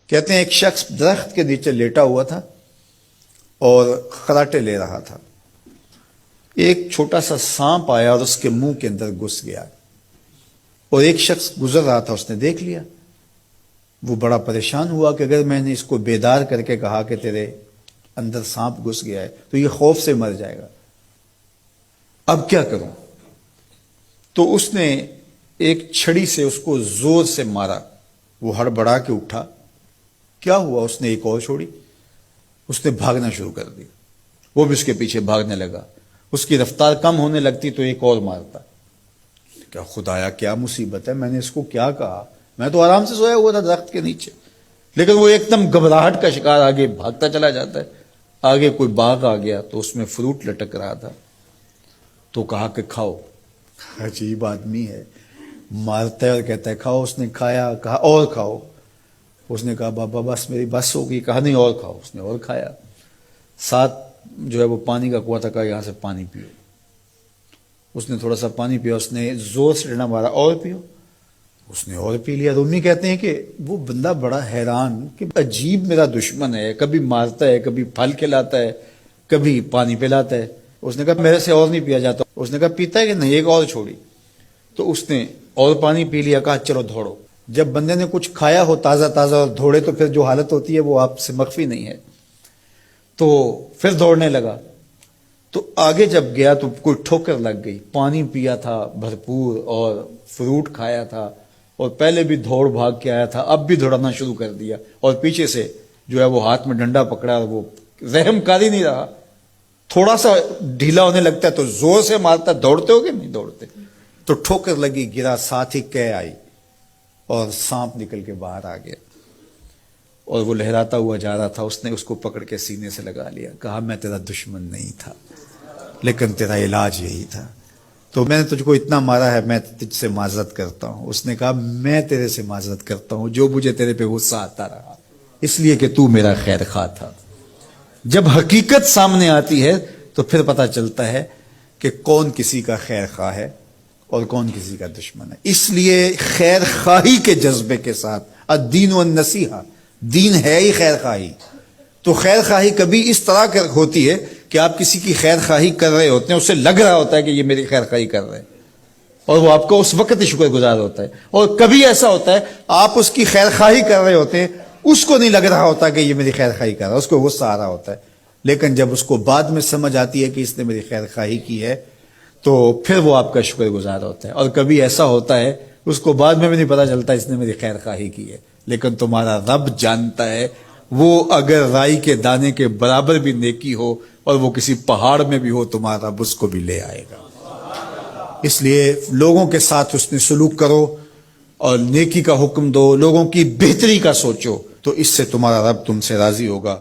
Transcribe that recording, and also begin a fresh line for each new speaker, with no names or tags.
کہتے ہیں ایک شخص درخت کے نیچے لیٹا ہوا تھا اور خراٹے لے رہا تھا. ایک چھوٹا سا سانپ آیا اور اس کے منہ کے اندر گھس گیا اور ایک شخص گزر رہا تھا, اس نے دیکھ لیا. وہ بڑا پریشان ہوا کہ اگر میں نے اس کو بیدار کر کے کہا کہ تیرے اندر سانپ گھس گیا ہے تو یہ خوف سے مر جائے گا, اب کیا کروں؟ تو اس نے ایک چھڑی سے اس کو زور سے مارا. وہ ہڑبڑا کے اٹھا. کیا ہوا؟ اس نے ایک اور چھوڑی. اس نے بھاگنا شروع کر دیا. وہ بھی اس کے پیچھے بھاگنے لگا. اس کی رفتار کم ہونے لگتی تو ایک اور مارتا. کیا خدایا کیا مصیبت ہے, میں نے اس کو کیا کہا؟ میں تو آرام سے سویا ہوا تھا درخت کے نیچے. لیکن وہ ایک دم گھبراہٹ کا شکار آگے بھاگتا چلا جاتا ہے. آگے کوئی باغ آ گیا تو اس میں فروٹ لٹک رہا تھا. تو کہا کہ کھاؤ. عجیب آدمی ہے, مارتا ہے اور کہتا ہے کھاؤ. اس نے کھایا. کہا اور کھاؤ. اس نے کہا بابا بس میری بس ہوگی. کہا نہیں اور کھاؤ. اس نے اور کھایا. ساتھ جو ہے وہ پانی کا کنواں تھا, کہا یہاں سے پانی پیو. اس نے تھوڑا سا پانی پیا. اس نے زور سے ڈنڈا مارا اور پیو. اس نے اور پی لیا. رومی کہتے ہیں کہ وہ بندہ بڑا حیران کہ عجیب میرا دشمن ہے, کبھی مارتا ہے, کبھی پھل کھلاتا ہے, کبھی پانی پلاتا ہے. اس نے کہا میرے سے اور نہیں پیا جاتا. اس نے کہا پیتا ہے کہ نہیں, ایک اور چھوڑی. تو اس نے اور پانی پی لیا. کہا چلو دوڑو. جب بندے نے کچھ کھایا ہو تازہ تازہ اور دوڑے تو پھر جو حالت ہوتی ہے وہ آپ سے مخفی نہیں ہے. تو پھر دوڑنے لگا. تو آگے جب گیا تو کوئی ٹھوکر لگ گئی. پانی پیا تھا بھرپور اور فروٹ کھایا تھا اور پہلے بھی دوڑ بھاگ کے آیا تھا, اب بھی دوڑنا شروع کر دیا اور پیچھے سے جو ہے وہ ہاتھ میں ڈنڈا پکڑا اور وہ رحم کاری نہیں رہا. تھوڑا سا ڈھیلا ہونے لگتا ہے تو زور سے مارتا. دوڑتے ہو کہ نہیں دوڑتے؟ تو ٹھوکر لگی, گرا, ساتھ ہی کہہ آئی اور سانپ نکل کے باہر آ گیا اور وہ لہراتا ہوا جا رہا تھا. اس نے اس کو پکڑ کے سینے سے لگا لیا. کہا میں تیرا دشمن نہیں تھا لیکن تیرا علاج یہی تھا. تو میں نے تجھ کو اتنا مارا ہے, میں تجھ سے معذرت کرتا ہوں. اس نے کہا میں تیرے سے معذرت کرتا ہوں جو مجھے تیرے پہ غصہ آتا رہا, اس لیے کہ تو میرا خیر خواہ تھا. جب حقیقت سامنے آتی ہے تو پھر پتہ چلتا ہے کہ کون کسی کا خیر خواہ ہے اور کون کسی کا دشمن ہے. اس لیے خیر خواہی کے جذبے کے ساتھ الدین والنصیحہ, دین ہے ہی خیر خواہی. تو خیر خواہی کبھی اس طرح ہوتی ہے کہ آپ کسی کی خیر خواہی کر رہے ہوتے ہیں, اسے لگ رہا ہوتا ہے کہ یہ میری خیر خواہی کر رہے ہیں اور وہ آپ کو اس وقت ہی شکر گزار ہوتا ہے. اور کبھی ایسا ہوتا ہے آپ اس کی خیر خواہی کر رہے ہوتے ہیں, اس کو نہیں لگ رہا ہوتا کہ یہ میری خیر خواہی کر رہا ہے, اس کو غصہ آ رہا ہوتا ہے. لیکن جب اس کو بعد میں سمجھ آتی ہے کہ اس نے میری خیر خواہی کی ہے تو پھر وہ آپ کا شکر گزار ہوتا ہے. اور کبھی ایسا ہوتا ہے اس کو بعد میں بھی نہیں پتا چلتا اس نے میری خیر خواہی کی ہے, لیکن تمہارا رب جانتا ہے. وہ اگر رائی کے دانے کے برابر بھی نیکی ہو اور وہ کسی پہاڑ میں بھی ہو, تمہارا رب اس کو بھی لے آئے گا. اس لیے لوگوں کے ساتھ حسن سلوک کرو اور نیکی کا حکم دو, لوگوں کی بہتری کا سوچو, تو اس سے تمہارا رب تم سے راضی ہوگا.